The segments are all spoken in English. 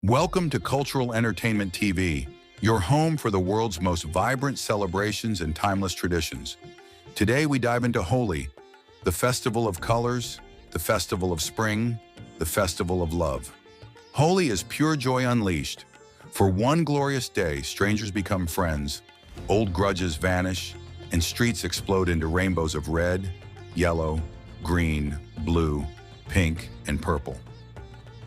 Welcome to Cultural Entertainment TV, your home for the world's most vibrant celebrations and timeless traditions. Today we dive into Holi, the festival of colors, the festival of spring, the festival of love. Holi is pure joy unleashed. For one glorious day, strangers become friends, old grudges vanish, and streets explode into rainbows of red, yellow, green, blue, pink, and purple.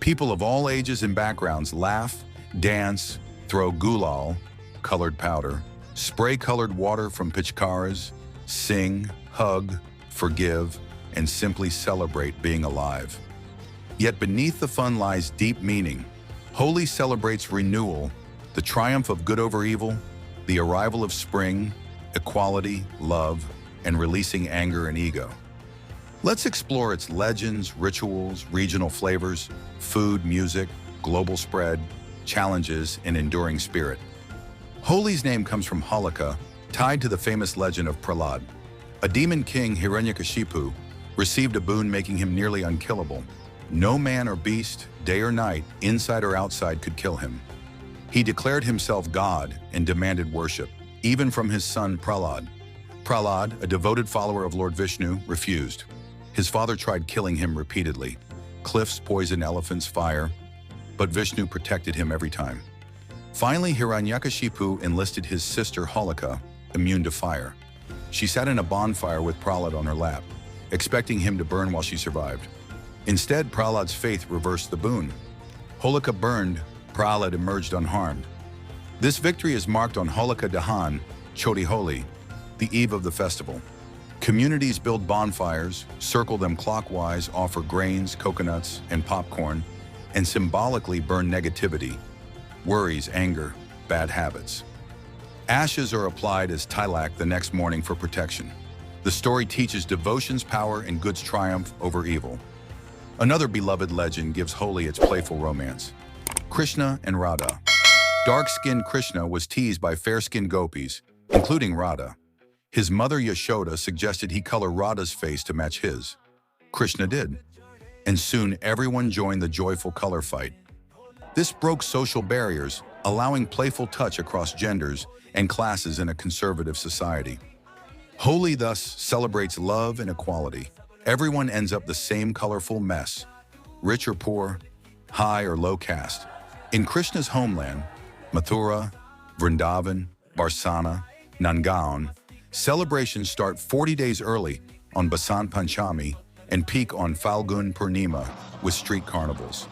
People of all ages and backgrounds laugh, dance, throw gulal, colored powder, spray colored water from pitchkaras, sing, hug, forgive, and simply celebrate being alive. Yet beneath the fun lies deep meaning. Holi celebrates renewal, the triumph of good over evil, the arrival of spring, equality, love, and releasing anger and ego. Let's explore its legends, rituals, regional flavors, food, music, global spread, challenges, and enduring spirit. Holi's name comes from Holika, tied to the famous legend of Prahlad. A demon king, Hiranyakashipu, received a boon making him nearly unkillable. No man or beast, day or night, inside or outside, could kill him. He declared himself God and demanded worship, even from his son Prahlad. Prahlad, a devoted follower of Lord Vishnu, refused. His father tried killing him repeatedly. Cliffs, poison, elephants, fire. But Vishnu protected him every time. Finally, Hiranyakashipu enlisted his sister Holika, immune to fire. She sat in a bonfire with Prahlad on her lap, expecting him to burn while she survived. Instead, Prahlad's faith reversed the boon. Holika burned, Prahlad emerged unharmed. This victory is marked on Holika Dahan, Choti Holi, the eve of the festival. Communities build bonfires, circle them clockwise, offer grains, coconuts, and popcorn, and symbolically burn negativity, worries, anger, bad habits. Ashes are applied as tilak the next morning for protection. The story teaches devotion's power and good's triumph over evil. Another beloved legend gives Holi its playful romance. Krishna and Radha. Dark-skinned Krishna was teased by fair-skinned gopis, including Radha. His mother Yashoda suggested he color Radha's face to match his. Krishna did, and soon everyone joined the joyful color fight. This broke social barriers, allowing playful touch across genders and classes in a conservative society. Holi thus celebrates love and equality. Everyone ends up the same colorful mess, rich or poor, high or low caste. In Krishna's homeland, Mathura, Vrindavan, Barsana, Nangaon, celebrations start 40 days early on Basant Panchami and peak on Falgun Purnima with street carnivals.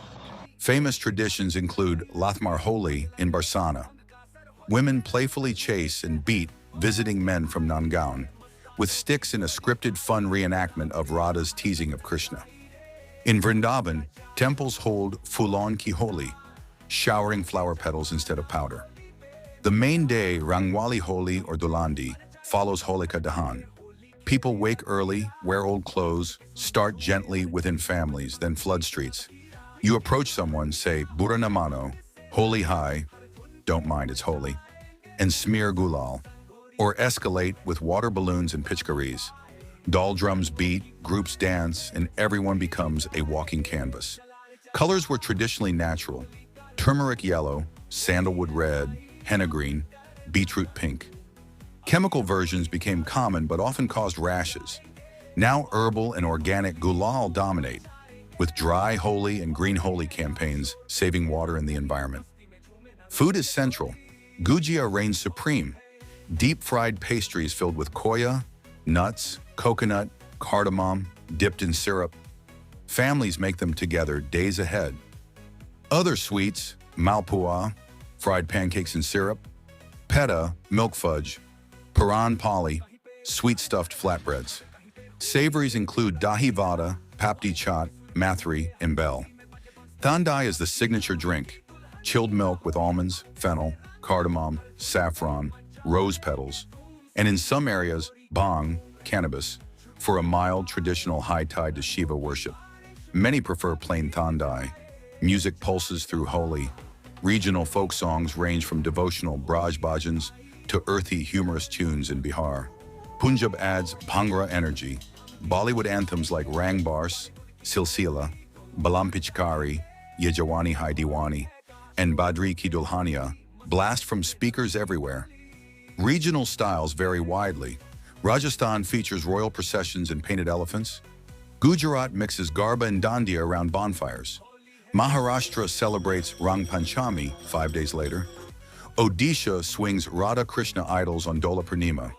Famous traditions include Lathmar Holi in Barsana. Women playfully chase and beat visiting men from Nangaon, with sticks in a scripted fun reenactment of Radha's teasing of Krishna. In Vrindavan, temples hold Phulon Ki Holi, showering flower petals instead of powder. The main day, Rangwali Holi or Dhulandi, follows Holika Dahan. People wake early, wear old clothes, start gently within families, then flood streets. You approach someone, say, Burra na mano, Holi hai, don't mind, it's holy, and smear gulal, or escalate with water balloons and pitchkaris. Doll drums beat, groups dance, and everyone becomes a walking canvas. Colors were traditionally natural: turmeric yellow, sandalwood red, henna green, beetroot pink. Chemical versions became common but often caused rashes. Now herbal and organic gulal dominate, with dry Holi and green Holi campaigns saving water and the environment. Food is central. Gujia reigns supreme. Deep-fried pastries filled with koya, nuts, coconut, cardamom, dipped in syrup. Families make them together days ahead. Other sweets, malpua, fried pancakes in syrup, peta, milk fudge, Puran Pali, sweet stuffed flatbreads. Savories include dahi vada, papdi chaat, mathri, and bel. Thandai is the signature drink: chilled milk with almonds, fennel, cardamom, saffron, rose petals, and in some areas, bhang, cannabis, for a mild traditional high tide to Shiva worship. Many prefer plain thandai. Music pulses through Holi. Regional folk songs range from devotional Braj bhajans to earthy, humorous tunes in Bihar. Punjab adds Bhangra energy. Bollywood anthems like Rang Bars, Silsila, Balam Pichkari, Ye Jawani Hai Diwani, and Badri Ki Dulhania blast from speakers everywhere. Regional styles vary widely. Rajasthan features royal processions and painted elephants. Gujarat mixes Garba and Dandiya around bonfires. Maharashtra celebrates Rang Panchami 5 days later. Odisha swings Radha Krishna idols on Dola Purnima.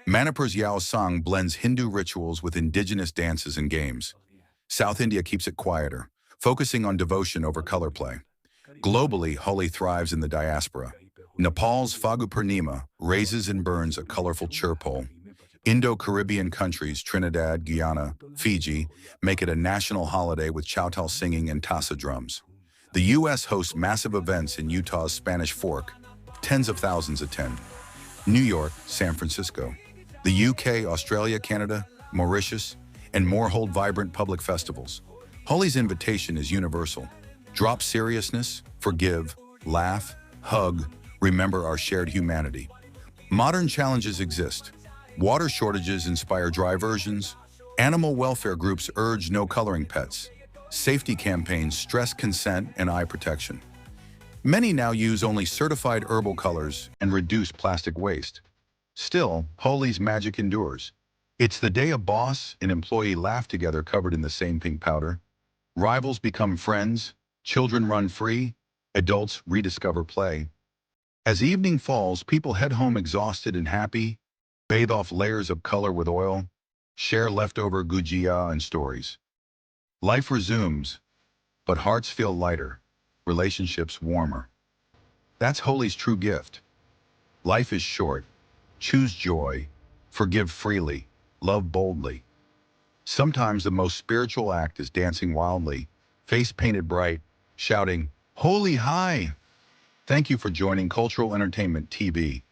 Manipur's Yao Sang blends Hindu rituals with indigenous dances and games. South India keeps it quieter, focusing on devotion over color play. Globally, Holi thrives in the diaspora. Nepal's Phagu Purnima raises and burns a colorful churpole. Indo-Caribbean countries, Trinidad, Guyana, Fiji, make it a national holiday with chowtal singing and tassa drums. The U.S. hosts massive events in Utah's Spanish Fork. Tens of thousands attend. New York, San Francisco. The UK, Australia, Canada, Mauritius, and more hold vibrant public festivals. Holi's invitation is universal. Drop seriousness, forgive, laugh, hug, remember our shared humanity. Modern challenges exist. Water shortages inspire dry versions. Animal welfare groups urge no coloring pets. Safety campaigns stress consent and eye protection. Many now use only certified herbal colors and reduce plastic waste. Still, Holi's magic endures. It's the day a boss and employee laugh together covered in the same pink powder. Rivals become friends, children run free, adults rediscover play. As evening falls, people head home exhausted and happy, bathe off layers of color with oil, share leftover gujia and stories. Life resumes, but hearts feel lighter, relationships warmer. That's Holi's true gift. Life is short. Choose joy, forgive freely, love boldly. Sometimes the most spiritual act is dancing wildly, face painted bright, shouting, "Holi High!" Thank you for joining Cultural Entertainment TV.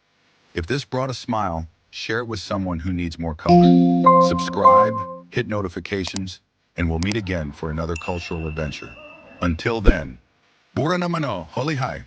If this brought a smile, share it with someone who needs more color. Subscribe, hit notifications, and we'll meet again for another cultural adventure. Until then, Bura namano, Holi High!